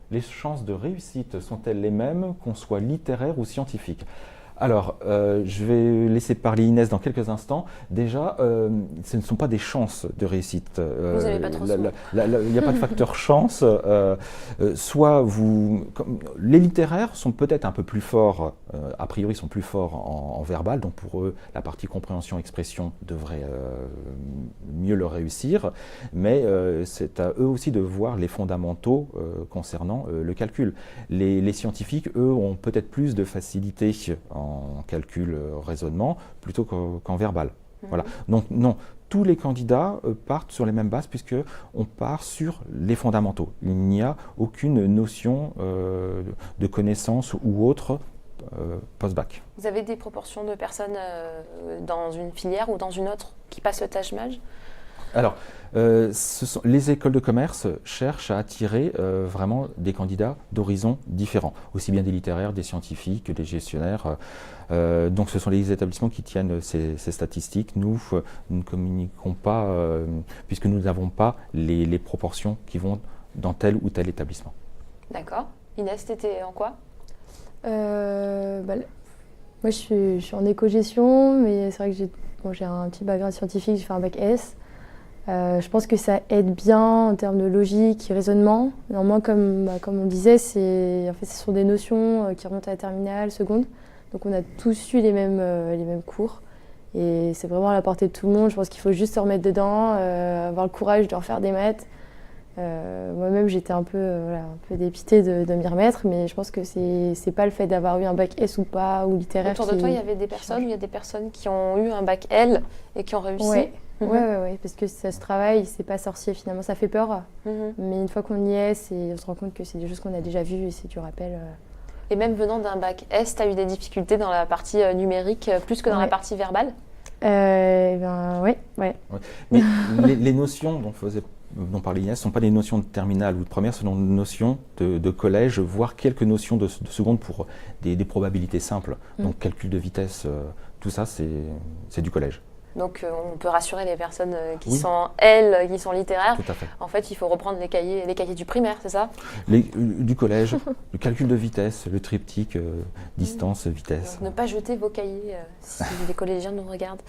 Les chances de réussite sont-elles les mêmes qu'on soit littéraire ou scientifique? Alors, je vais laisser parler Inès dans quelques instants. Déjà, ce ne sont pas des chances de réussite. Vous n'avez pas trop souvent. Il n'y a pas de facteur chance. Soit les littéraires sont peut-être un peu plus forts, a priori sont plus forts en verbal, donc pour eux, la partie compréhension-expression devrait mieux leur réussir, mais c'est à eux aussi de voir les fondamentaux concernant le calcul. Les scientifiques, eux, ont peut-être plus de facilité en calcul raisonnement plutôt qu'en verbal. Voilà. Donc non, tous les candidats partent sur les mêmes bases puisque on part sur les fondamentaux. Il n'y a aucune notion de connaissance ou autre post-bac. Vous avez des proportions de personnes dans une filière ou dans une autre qui passent le Taj-Maj? Alors, les écoles de commerce cherchent à attirer vraiment des candidats d'horizons différents, aussi bien des littéraires, des scientifiques, que des gestionnaires. Donc ce sont les établissements qui tiennent ces statistiques. Nous ne communiquons pas, puisque nous n'avons pas les proportions qui vont dans tel ou tel établissement. D'accord. Inès, t'étais en quoi? Moi, je suis en éco-gestion, mais c'est vrai que j'ai un petit background scientifique, j'ai fait un bac S. Je pense que ça aide bien en termes de logique et raisonnement. Néanmoins, comme on disait, ce sont des notions qui remontent à la terminale, seconde. Donc on a tous eu les mêmes cours. Et c'est vraiment à la portée de tout le monde. Je pense qu'il faut juste se remettre dedans, avoir le courage de refaire des maths. Moi-même, j'étais un peu dépitée de m'y remettre, mais je pense que c'est pas le fait d'avoir eu un bac S ou pas, ou littéraire. Autour de toi, il y avait des personnes, il y a des personnes qui ont eu un bac L et qui ont réussi. Ouais. Ouais, parce que ça se travaille, c'est pas sorcier finalement, ça fait peur. Mais une fois qu'on y est, on se rend compte que c'est des choses qu'on a déjà vues et c'est du rappel. Et même venant d'un bac S, tu as eu des difficultés dans la partie numérique plus que dans la partie verbale? Ouais. Mais les notions dont parlait Inès ne sont pas des notions de terminale ou de première, ce sont des notions de collège, voire quelques notions de seconde pour des probabilités simples. Donc calcul de vitesse, tout ça, c'est du collège. Donc on peut rassurer les personnes qui sont elles, qui sont littéraires. Tout à fait. En fait, il faut reprendre les cahiers du primaire, c'est ça? Du collège, le calcul de vitesse, le triptyque, distance, vitesse. Donc, ne pas jeter vos cahiers si les collégiens nous regardent.